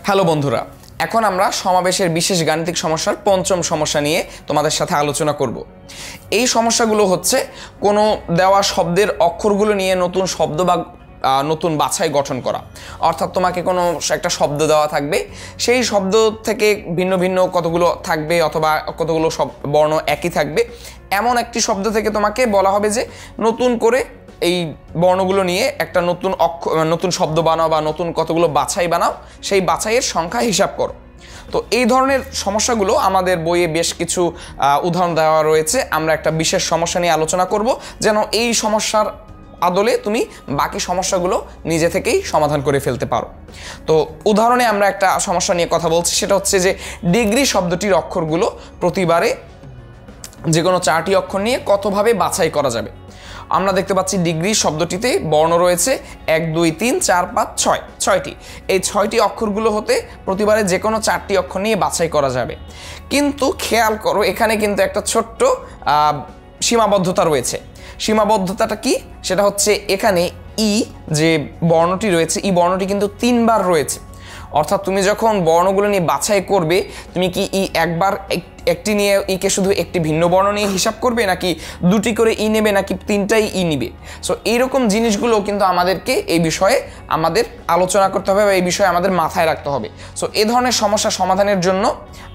Hello বন্ধুরা, এখন আমরা সমাবেশের বিশেষ গাণিতিক সমস্যার পঞ্চম সমস্যা নিয়ে তোমাদের সাথে আলোচনা করব। এই সমস্যাগুলো হচ্ছে কোনো দেওয়া শব্দের অক্ষরগুলো নিয়ে নতুন শব্দ বা নতুন বাছাই গঠন করা। অর্থাৎ তোমাকে কোনো একটা শব্দ দেওয়া থাকবে, সেই শব্দ থেকে ভিন্ন ভিন্ন কতগুলো থাকবে অথবা কতগুলো বর্ণ একই থাকবে। এমন একটি শব্দ থেকে তোমাকে বলা হবে যে নতুন করে এই বর্ণগুলো নিয়ে একটা নতুন শব্দ বানাও বা নতুন কতগুলো বাছাই বানাও, সেই বাছাইয়ের সংখ্যা হিসাব করো। তো এই ধরনের সমস্যাগুলো আমাদের বইয়ে বেশ কিছু উদাহরণ দেওয়া রয়েছে। আমরা একটা বিশেষ সমস্যা নিয়ে আলোচনা করব যেন এই সমস্যার আদলে তুমি বাকি সমস্যাগুলো নিজে থেকেই সমাধান করে ফেলতে পারো। তো উদাহরণে আমরা একটা সমস্যা নিয়ে কথা বলছি, সেটা হচ্ছে যে ডিগ্রি শব্দটির অক্ষরগুলো প্রতিবারে যে কোনো 4টি অক্ষর নিয়ে কতভাবে বাছাই করা যাবে। আমরা দেখতে পাচ্ছি ডিগ্রি শব্দটিতে বর্ণ রয়েছে 1 2 3 4 5 6 6টি। এই 6টি অক্ষরগুলো হতে প্রতিবারে যে কোনো 4টি অক্ষর নিয়ে বাছাই করা যাবে। কিন্তু খেয়াল করো, এখানে কিন্তু একটা ছোট্ট সীমাবদ্ধতা রয়েছে। সীমাবদ্ধতাটা কি? সেটা হচ্ছে এখানে ই যে বর্ণটি রয়েছে, এই বর্ণটি কিন্তু 3বার রয়েছে। অর্থাৎ তুমি যখন বর্ণগুলো নিয়ে বাছাই করবে, তুমি কি একবার একটি নিয়ে ইকে শুধু একটি ভিন্ন বর্ণ নিয়ে হিসাব করবে, নাকি দুটি করে ই নেবে, নাকি 3টাই ই নিবে? সো এইরকম জিনিসগুলো কিন্তু আমাদেরকে এই বিষয়ে আমাদের আলোচনা করতে হবে বা এই বিষয়ে আমাদের মাথায় রাখতে হবে। সো এই ধরনের সমস্যা সমাধানের জন্য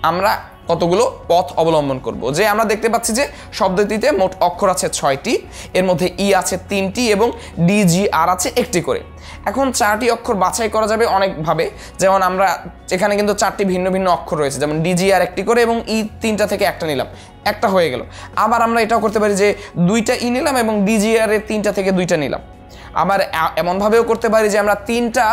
আমরা কতগুলো পথ অবলম্বন করব। যে আমরা দেখতে পাচ্ছি যে শব্দটিতে মোট অক্ষর আছে 6টি, এর মধ্যে ই আছে 3টি এবং DGR আছে 1টি করে। এখন 4টি অক্ষর বাছাই করা যাবে অনেকভাবে। যেমন আমরা এখানে কিন্তু 4টি ভিন্ন ভিন্ন অক্ষর রয়েছে, যেমন DGR 1টি করে এবং ই 3টা থেকে একটা নিলাম, একটা হয়ে গেল। আবার আমরা এটাও করতে পারি যে 2টা ই নিলাম এবং DGR এর 3টা থেকে 2টা নিলাম। আবার এমনভাবেও করতে পারি যে আমরা 3টা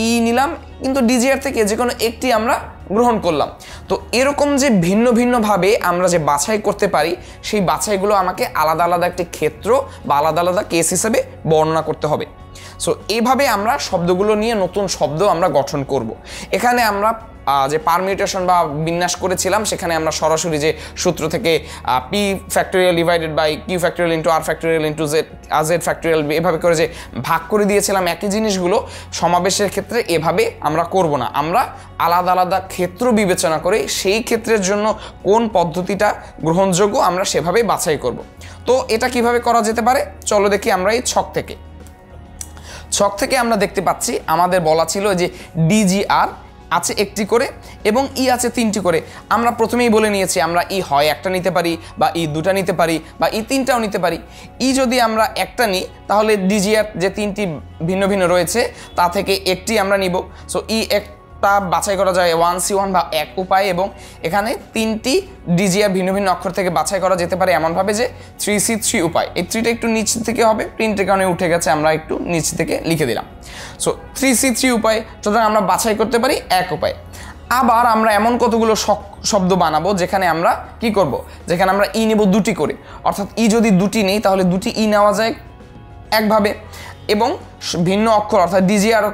ই নিলাম কিন্তু DGR থেকে যে কোনো একটি আমরা গ্রহণ করলাম। তো এরকম যে ভিন্ন ভিন্নভাবে আমরা যে বাছাই করতে পারি, সেই বাছাইগুলো আমাকে আলাদা আলাদা একটি ক্ষেত্র বা আলাদা আলাদা কেস হিসেবে বর্ণনা করতে হবে। সো এইভাবে আমরা শব্দগুলো নিয়ে নতুন শব্দ আমরা গঠন করব। এখানে আমরা যে পারমিউটেশন বা বিন্যাস করেছিলাম, সেখানে আমরা সরাসরি যে সূত্র থেকে P factorial divided by Q factorial into R factorial into Z factorial এভাবে করে যে ভাগ করে দিয়েছিলাম, একই জিনিসগুলো সমাবেশের ক্ষেত্রে এভাবে আমরা করব না। আমরা আলাদা আলাদা ক্ষেত্র বিবেচনা করে সেই ক্ষেত্রের জন্য কোন পদ্ধতিটা গ্রহণযোগ্য আমরা সেভাবে বাছাই করব। তো এটা কিভাবে করা যেতে পারে, চলো দেখি আমরা এই ছক থেকে আমরা দেখতে পাচ্ছি আমাদের বলা ছিল যে DGR আছে 1টি করে এবং ই আছে 3টি করে। আমরা প্রথমেই বলে নিয়েছি আমরা ই হয় একটা নিতে পারি বা ই 2টা নিতে পারি বা ই 3টাও নিতে পারি। ই যদি আমরা একটা নিই তাহলে DGR যে 3টি ভিন্ন ভিন্ন রয়েছে তা থেকে একটি আমরা নিব। সো ই একটা বাছাই করা যায় 1C1 বা 1 উপায়, এবং এখানে 3টি DGR ভিন্ন ভিন্ন অক্ষর থেকে বাছাই করা যেতে পারে এমনভাবে যে 3C3 উপায়। এই 3টা একটু নিচ থেকে হবে, প্রিন্টের কারণে উঠে গেছে, আমরা একটু নিচ থেকে লিখে দিলাম। সো 3C3 উপায়, সুতরাং আমরা বাছাই করতে পারি 1 উপায়। আবার আমরা এমন কতগুলো শব্দ বানাবো যেখানে আমরা কি করব, যেখানে আমরা ই নেব 2টি করে। অর্থাৎ ই যদি 2টি নেই তাহলে 2টি ই নেওয়া যায় একভাবে, এবং ভিন্ন অক্ষর অর্থাৎ DGR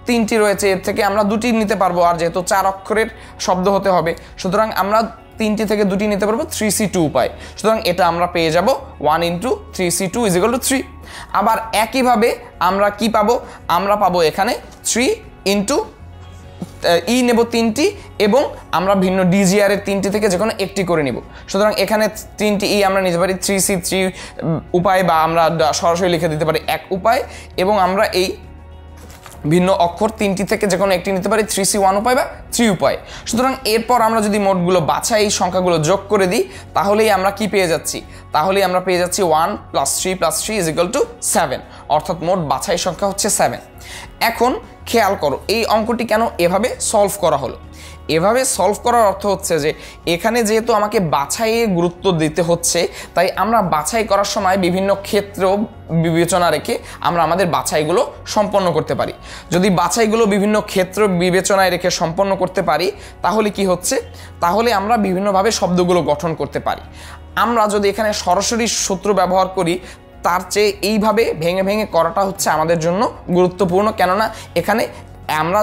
3টি রয়েছে, এর থেকে আমরা 2টি নিতে পারবো। আর যেহেতু 4 অক্ষরের শব্দ হতে হবে, সুতরাং আমরা 3টি থেকে 2টি নিতে পারবো 3C2 উপায়। সুতরাং এটা আমরা পেয়ে যাব 1 × 3C2 = 3। আবার একইভাবে আমরা কি পাবো, আমরা পাবো এখানে 3 × ই নেব 3টি এবং আমরা ভিন্ন DGR এর 3টি থেকে যে কোনো একটি করে নিব। সুতরাং এখানে 3টি ই আমরা নিতে পারি 3C3 উপায়, বা আমরা সরাসরি লিখে দিতে পারি 1 উপায়, এবং আমরা এই ভিন্ন অক্ষর 3টি থেকে যে কোনো একটি নিতে পারি 3C1 উপায় বা 3 উপায়। সুতরাং এরপর আমরা যদি মোটগুলো বাছাই এই সংখ্যাগুলো যোগ করে দিই তাহলেই আমরা কি পেয়ে যাচ্ছি, তাহলেই আমরা পেয়ে যাচ্ছি 1 + 3 + 3 = 7। অর্থাৎ মোট বাছাই সংখ্যা হচ্ছে 7। এখন খেয়াল করো এই অঙ্কটি কেন এভাবে সলভ করা হলো। এভাবে সলভ করার অর্থ হচ্ছে যে এখানে যেহেতু আমাকে বাছাইয়ে গুরুত্ব দিতে হচ্ছে, তাই আমরা বাছাই করার সময় বিভিন্ন ক্ষেত্র বিবেচনা রেখে আমরা আমাদের বাছাইগুলো সম্পন্ন করতে পারি। যদি বাছাইগুলো বিভিন্ন ক্ষেত্র বিবেচনায় রেখে সম্পন্ন করতে পারি তাহলে কি হচ্ছে, তাহলে আমরা বিভিন্নভাবে শব্দগুলো গঠন করতে পারি। আমরা যদি এখানে সরাসরি সূত্র ব্যবহার করি তার চেয়ে এইভাবে ভেঙে ভেঙে করাটা হচ্ছে আমাদের জন্য গুরুত্বপূর্ণ। কেননা এখানে আমরা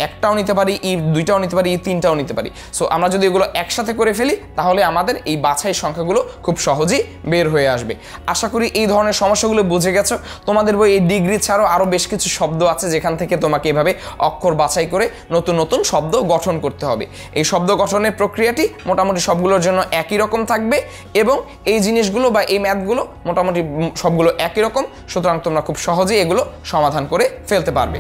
একটাও নিতে পারি, ই দুইটাও নিতে পারি, ই তিনটাও নিতে পারি। সো আমরা যদি এগুলো একসাথে করে ফেলি তাহলে আমাদের এই বাছাই সংখ্যাগুলো খুব সহজেই বের হয়ে আসবে। আশা করি এই ধরনের সমস্যাগুলো বুঝে গেছো। তোমাদের বই এই ডিগ্রি ছাড়াও আরও বেশ কিছু শব্দ আছে যেখান থেকে তোমাকে এভাবে অক্ষর বাছাই করে নতুন নতুন শব্দ গঠন করতে হবে। এই শব্দ গঠনের প্রক্রিয়াটি মোটামুটি সবগুলোর জন্য একই রকম থাকবে এবং এই জিনিসগুলো বা এই ম্যাথগুলো মোটামুটি সবগুলো একই রকম, সুতরাং তোমরা খুব সহজেই এগুলো সমাধান করে ফেলতে পারবে।